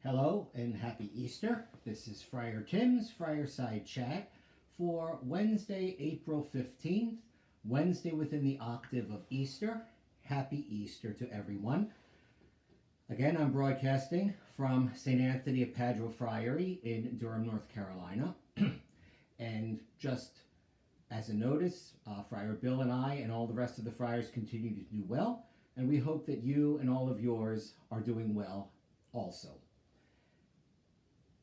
Hello and happy Easter. This is Friar Tim's FriarSide chat for Wednesday, April 15th, Wednesday within the octave of Easter. Happy Easter to everyone. Again, I'm broadcasting from St. Anthony of Padua Friary in Durham, North Carolina. And just as a notice, Friar Bill and I and all the rest of the friars continue to do well, and we hope that you and all of yours are doing well also.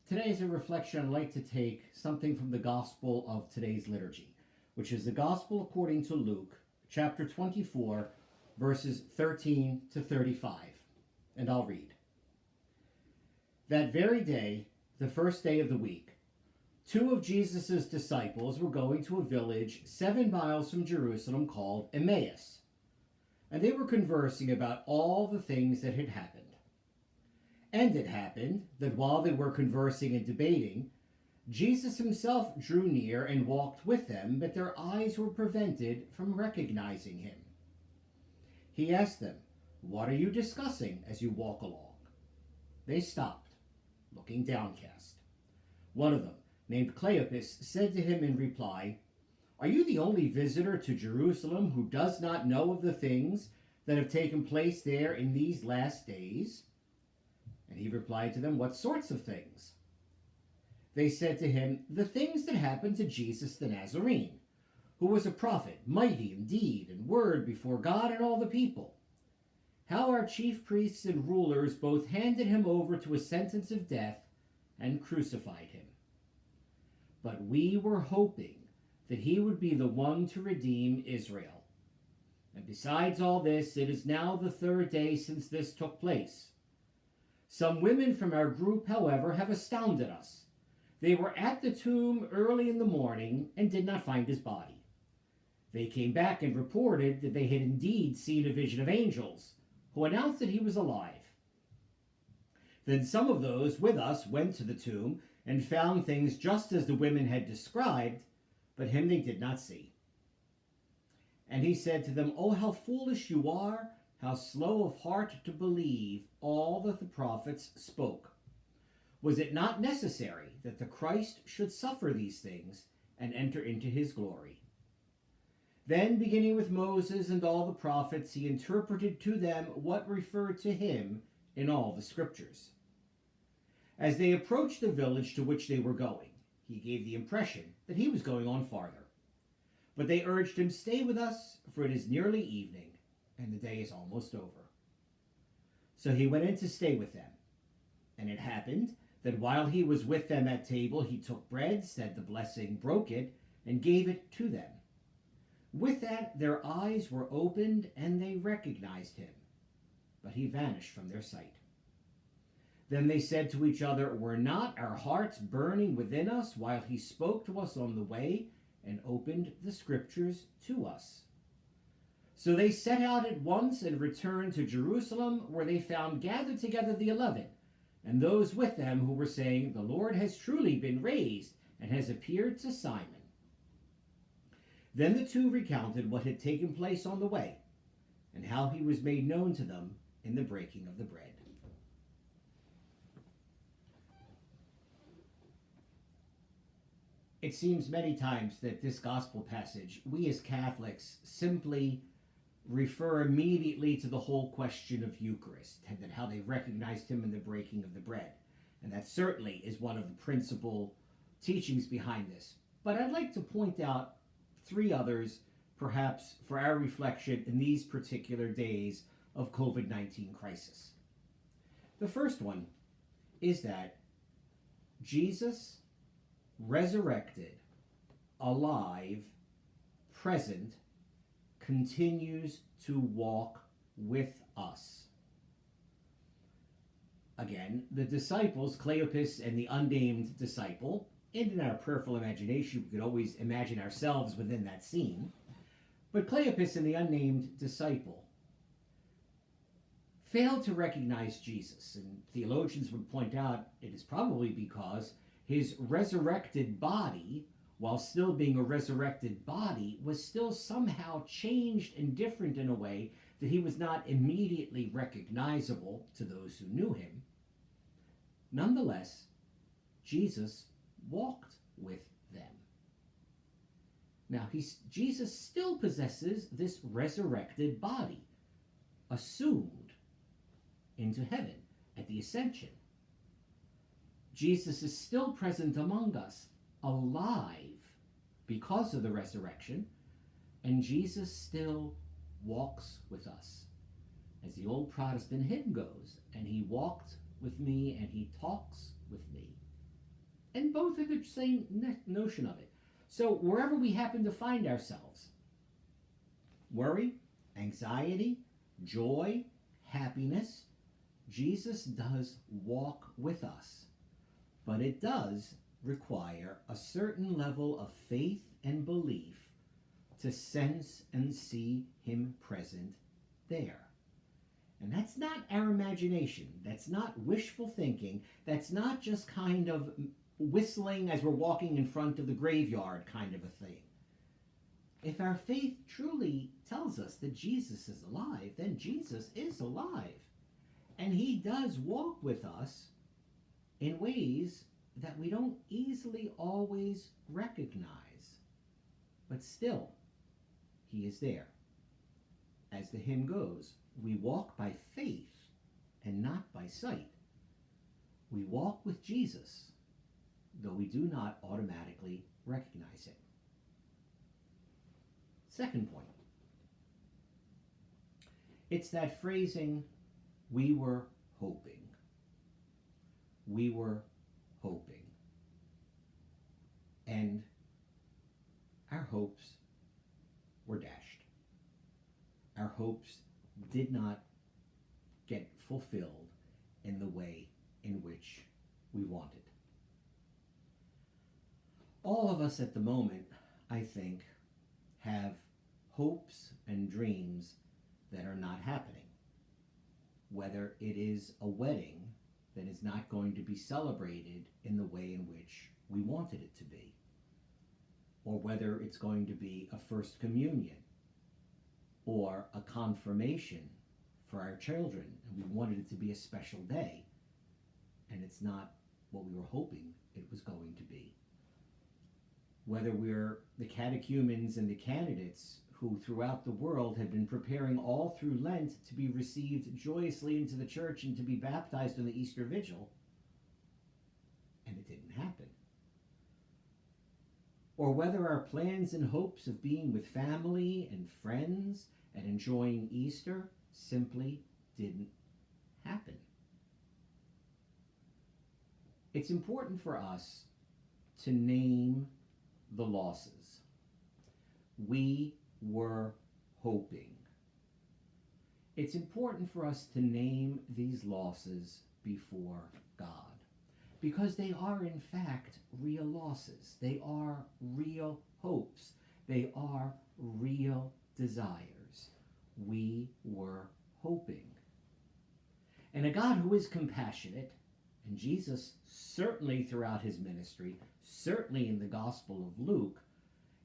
Today is a reflection. I'd like to take something from the Gospel of today's liturgy, which is the Gospel according to Luke, chapter 24, verses 13 to 35. And I'll read. That very day, the first day of the week, two of Jesus' disciples were going to a village 7 miles from Jerusalem called Emmaus, and they were conversing about all the things that had happened. And it happened that while they were conversing and debating, Jesus himself drew near and walked with them, but their eyes were prevented from recognizing him. He asked them, "What are you discussing as you walk along?" They stopped, looking downcast. One of them, named Cleopas, said to him in reply, "Are you the only visitor to Jerusalem who does not know of the things that have taken place there in these last days?" And he replied to them, "What sorts of things?" They said to him, "The things that happened to Jesus the Nazarene, who was a prophet, mighty in deed and word before God and all the people. How our chief priests and rulers both handed him over to a sentence of death and crucified him. But we were hoping that he would be the one to redeem Israel. And besides all this, it is now the 3rd day since this took place. Some women from our group, however, have astounded us. They were at the tomb early in the morning and did not find his body. They came back and reported that they had indeed seen a vision of angels, who announced that he was alive. Then some of those with us went to the tomb and found things just as the women had described, but him they did not see." And he said to them, "Oh, how foolish you are! How slow of heart to believe all that the prophets spoke. Was it not necessary that the Christ should suffer these things and enter into his glory?" Then, beginning with Moses and all the prophets, he interpreted to them what referred to him in all the scriptures. As they approached the village to which they were going, he gave the impression that he was going on farther. But they urged him, "Stay with us, for it is nearly evening, and the day is almost over." So he went in to stay with them. And it happened that while he was with them at table, he took bread, said the blessing, broke it, and gave it to them. With that, their eyes were opened, and they recognized him, but he vanished from their sight. Then they said to each other, "Were not our hearts burning within us while he spoke to us on the way and opened the scriptures to us?" So they set out at once and returned to Jerusalem, where they found gathered together the 11, and those with them who were saying, "The Lord has truly been raised and has appeared to Simon." Then the two recounted what had taken place on the way, and how he was made known to them in the breaking of the bread. It seems many times that this gospel passage, we as Catholics simply refer immediately to the whole question of Eucharist, and that how they recognized him in the breaking of the bread. And that certainly is one of the principal teachings behind this. But I'd like to point out 3 others, perhaps for our reflection in these particular days of COVID-19 crisis. The first one is that Jesus, resurrected, alive, present, continues to walk with us. Again, the disciples, Cleopas and the unnamed disciple, and in our prayerful imagination, we could always imagine ourselves within that scene, but Cleopas and the unnamed disciple failed to recognize Jesus, and theologians would point out it is probably because his resurrected body, while still being a resurrected body, was still somehow changed and different in a way that he was not immediately recognizable to those who knew him. Nonetheless, Jesus walked with them. Now, Jesus still possesses this resurrected body, assumed into heaven at the ascension. Jesus is still present among us, alive because of the resurrection, and Jesus still walks with us. As the old Protestant hymn goes, and he walked with me and he talks with me. And both are the same notion of it. So wherever we happen to find ourselves, worry, anxiety, joy, happiness, Jesus does walk with us. But it does require a certain level of faith and belief to sense and see him present there. And that's not our imagination. That's not wishful thinking. That's not just kind of whistling as we're walking in front of the graveyard kind of a thing. If our faith truly tells us that Jesus is alive, then Jesus is alive. And he does walk with us in ways that we don't easily always recognize. But still, he is there. As the hymn goes, we walk by faith and not by sight. We walk with Jesus, though we do not automatically recognize him. Second point. It's that phrasing, we were hoping. We were hoping. And our hopes were dashed. Our hopes did not get fulfilled in the way in which we wanted. All of us at the moment, I think, have hopes and dreams that are not happening. Whether it is a wedding that is not going to be celebrated in the way in which we wanted it to be, or whether it's going to be a first communion or a confirmation for our children, and we wanted it to be a special day, and it's not what we were hoping it was going to be. Whether we're the catechumens and the candidates who throughout the world have been preparing all through Lent to be received joyously into the church and to be baptized on the Easter Vigil, and it didn't happen. Or whether our plans and hopes of being with family and friends and enjoying Easter simply didn't happen. It's important for us to name the losses. We were hoping. It's important for us to name these losses before God, because they are in fact real losses. They are real hopes. They are real desires. We were hoping. And a God who is compassionate, and Jesus certainly throughout his ministry, certainly in the Gospel of Luke,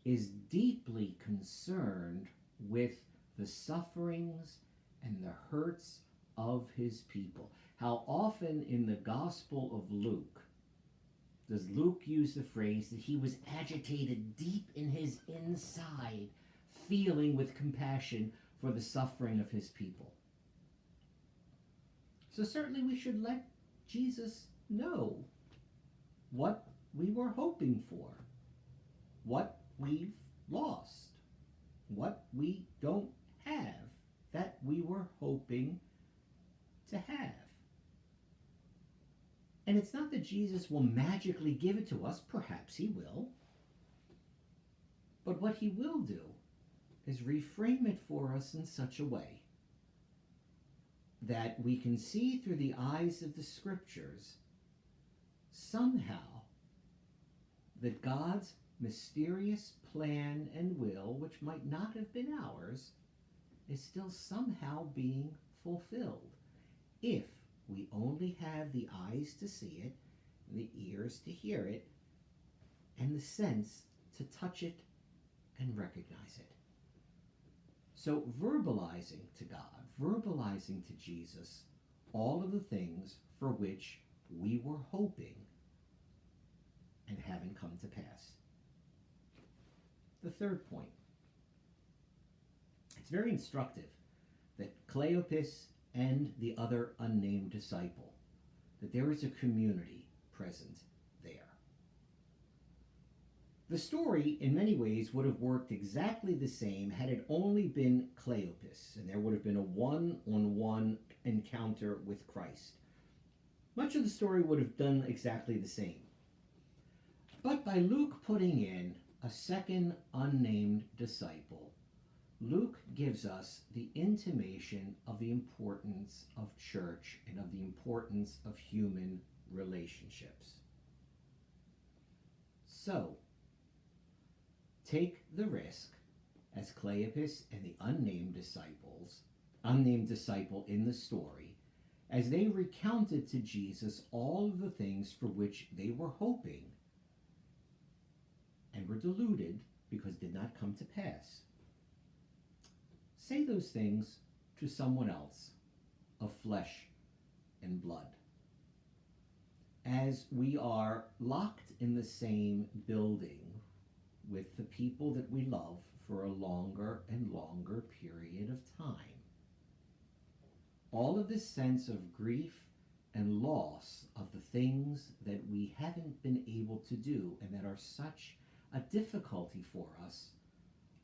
is deeply concerned with the sufferings and the hurts of his people. How often in the Gospel of Luke does Luke use the phrase that he was agitated deep in his inside, feeling with compassion for the suffering of his people? So certainly we should let Jesus know what we were hoping for, what we've lost, what we don't have that we were hoping to have. And it's not that Jesus will magically give it to us. Perhaps he will. But what he will do is reframe it for us in such a way that we can see through the eyes of the Scriptures somehow that God's mysterious plan and will, which might not have been ours, is still somehow being fulfilled if we only have the eyes to see it, and the ears to hear it, and the sense to touch it and recognize it. So verbalizing to God, verbalizing to Jesus all of the things for which we were hoping and haven't come to pass. The third point. It's very instructive that Cleopas and the other unnamed disciple, that there is a community present there. The story, in many ways, would have worked exactly the same had it only been Cleopas, and there would have been a one-on-one encounter with Christ. Much of the story would have done exactly the same. But by Luke putting in a second unnamed disciple, Luke gives us the intimation of the importance of church and of the importance of human relationships. So, take the risk as Cleopas and the unnamed disciple in the story, as they recounted to Jesus all of the things for which they were hoping and were deluded because did not come to pass. Say those things to someone else of flesh and blood. As we are locked in the same building with the people that we love for a longer and longer period of time, all of this sense of grief and loss of the things that we haven't been able to do and that are such a difficulty for us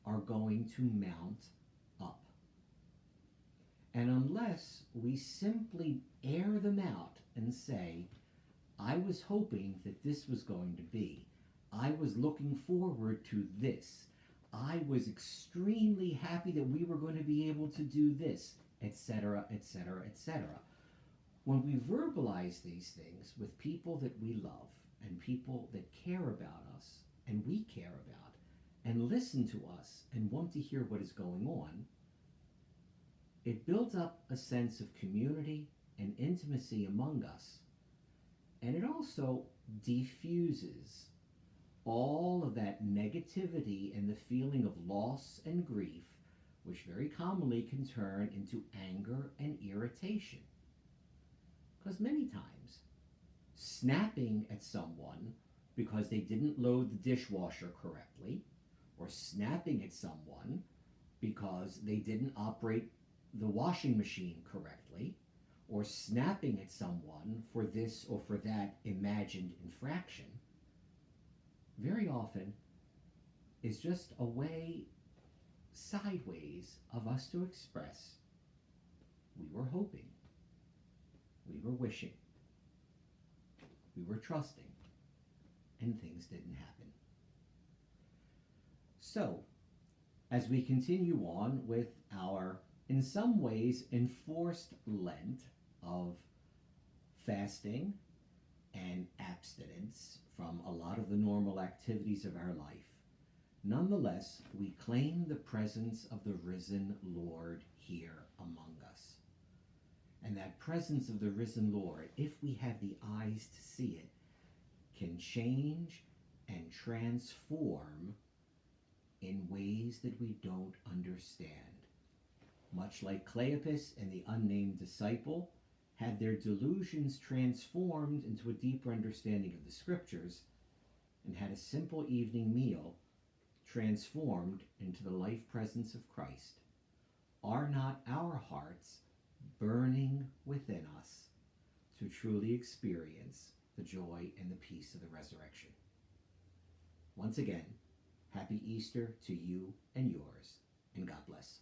are going to mount up. And unless we simply air them out and say, I was hoping that this was going to be, I was looking forward to this, I was extremely happy that we were going to be able to do this, etc., etc., etc. When we verbalize these things with people that we love and people that care about us and we care about and listen to us and want to hear what is going on, it builds up a sense of community and intimacy among us. And it also diffuses all of that negativity and the feeling of loss and grief, which very commonly can turn into anger and irritation. Because many times, snapping at someone because they didn't load the dishwasher correctly, or snapping at someone because they didn't operate the washing machine correctly, or snapping at someone for this or for that imagined infraction, very often is just a way sideways of us to express we were hoping, we were wishing, we were trusting, and things didn't happen. So, as we continue on with our, in some ways, enforced Lent of fasting and abstinence from a lot of the normal activities of our life, nonetheless, we claim the presence of the risen Lord here among us. And that presence of the risen Lord, if we have the eyes to see it, can change and transform in ways that we don't understand. Much like Cleopas and the unnamed disciple had their delusions transformed into a deeper understanding of the scriptures, and had a simple evening meal transformed into the life presence of Christ, are not our hearts burning within us to truly experience the joy and the peace of the resurrection? Once again, happy Easter to you and yours, and God bless.